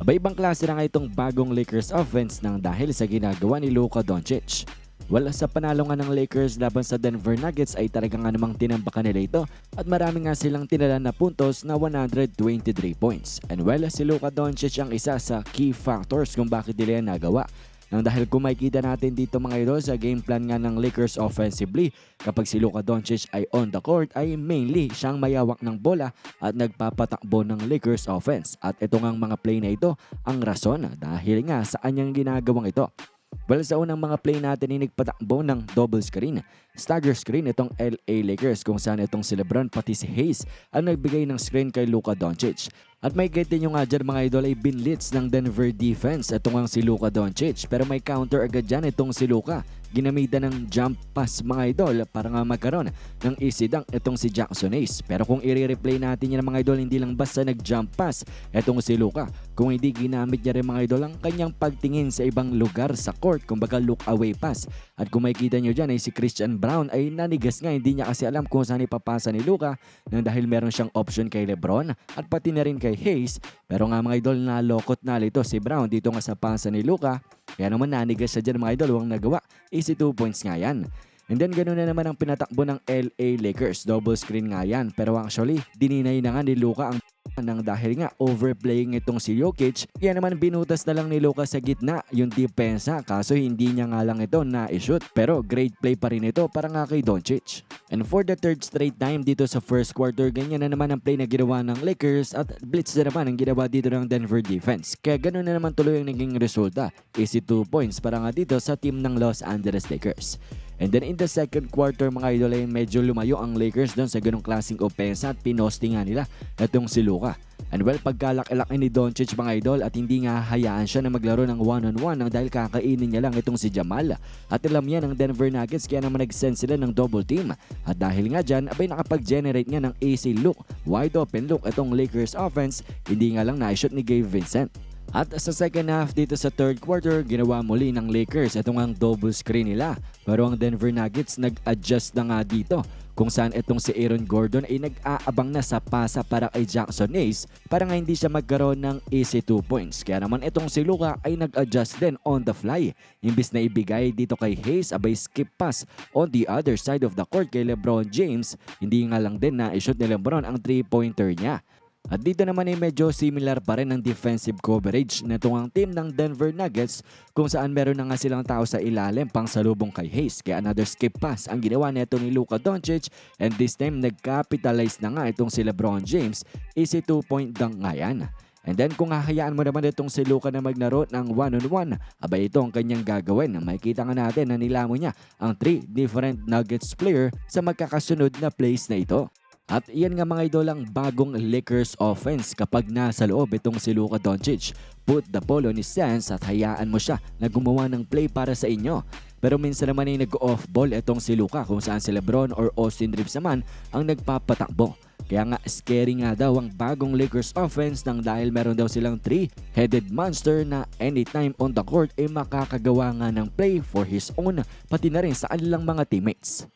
Ibang klase na nga itong bagong Lakers offense nang dahil sa ginagawa ni Luka Doncic. Well, sa panalo nga ng Lakers laban sa Denver Nuggets ay talagang nga namang tinambakan nila ito at marami nga silang tinalan na puntos na 123 points. And well, si Luka Doncic ang isa sa key factors kung bakit nila yan nagawa. Nang dahil kung makikita natin dito mga idol sa game plan nga ng Lakers offensively, kapag si Luka Doncic ay on the court ay mainly siyang mayawak ng bola at nagpapatakbo ng Lakers offense. At ito ngang mga play na ito ang rason dahil nga saan niyang ginagawang ito. Well, sa unang mga play natin ay nagpatakbo ng double screen, stagger screen itong LA Lakers kung saan itong si LeBron pati si Hayes ang nagbigay ng screen kay Luka Doncic. At may get din yung nga dyan mga idol ay binlitz ng Denver defense itong ang si Luka Doncic, pero may counter agad dyan itong si Luka. Ginamitan ng jump pass mga idol para nga magkaroon ng easy dunk itong si Jackson Hayes. Pero kung i-replay natin yan mga idol, hindi lang basta nag-jump pass itong si Luka. Kung hindi ginamit niya rin mga idol ang kanyang pagtingin sa ibang lugar sa court, kumbaga look away pass. At kung makikita nyo dyan ay si Christian Brown ay nanigas nga, hindi niya kasi alam kung saan ipapasa ni Luka nang dahil meron siyang option kay LeBron at pati na rin kay Hayes. Pero nga mga idol, nalokot na ito si Brown dito nga sa pasa ni Luka. Kaya naman nanigas siya dyan mga idol, huwag nagawa. Easy 2 points nga yan. And then ganoon na naman ang pinatakbo ng LA Lakers. Double screen nga yan. Pero actually, dininay na nga ni Luka ang nang dahil nga overplaying itong si Jokic. Kaya naman binutas na lang ni Luka sa gitna yung depensa. Kaso hindi niya nga lang ito na-shoot. Pero great play pa rin ito para nga kay Doncic. And for the third straight time dito sa first quarter, ganyan na naman ang play na ginawa ng Lakers at blitz na naman ang ginawa dito ng Denver defense. Kaya ganoon na naman tuloy ang naging resulta. Easy 2 points para nga dito sa team ng Los Angeles Lakers. And then in the second quarter mga idol ay medyo lumayo ang Lakers doon sa ganong klaseng opensa at pinosti nga nila itong si Luka. And well, pagkalaki-laki ni Doncic mga idol at hindi nga hayaan siya na maglaro ng one-on-one nang dahil kakainin niya lang itong si Jamal. At alam niya ng Denver Nuggets kaya naman nag-send sila ng double team. At dahil nga dyan, abay nakapag-generate nga ng easy look, wide open look itong Lakers offense, hindi nga lang na-shoot ni Gabe Vincent. At sa second half dito sa third quarter, ginawa muli ng Lakers itong ang double screen nila. Pero ang Denver Nuggets nag-adjust na nga dito kung saan itong si Aaron Gordon ay nag-aabang na sa pasa para kay Jackson Hayes para nga hindi siya magkaroon ng easy 2 points. Kaya naman itong si Luka ay nag-adjust din on the fly. Imbis na ibigay dito kay Hayes, abay skip pass on the other side of the court kay LeBron James. Hindi nga lang din na i-shoot ni LeBron ang 3-pointer niya. At dito naman ay medyo similar pa rin ang defensive coverage nitong ang team ng Denver Nuggets kung saan meron na nga silang tao sa ilalim pang salubong kay Hayes. Kaya another skip pass ang ginawa nito ni Luka Doncic and this time nag-capitalize na nga itong si LeBron James. Easy 2-point dunk nga yan. And then kung hahayaan mo naman itong si Luka na maglaro ng one-on-one, abay ito ang kanyang gagawin. Makikita nga natin na nilamon niya ang 3 different Nuggets player sa magkakasunod na plays na ito. At iyan nga mga idol ang bagong Lakers offense kapag nasa loob itong si Luka Doncic. Put the ball on his hands at hayaan mo siya na gumawa ng play para sa inyo. Pero minsan naman ay nag-off ball itong si Luka kung saan si LeBron or Austin Reeves naman ang nagpapatakbo. Kaya nga scary nga daw ang bagong Lakers offense nang dahil meron daw silang 3-headed monster na anytime on the court ay makakagawa nga ng play for his own pati na rin sa kanilang mga teammates.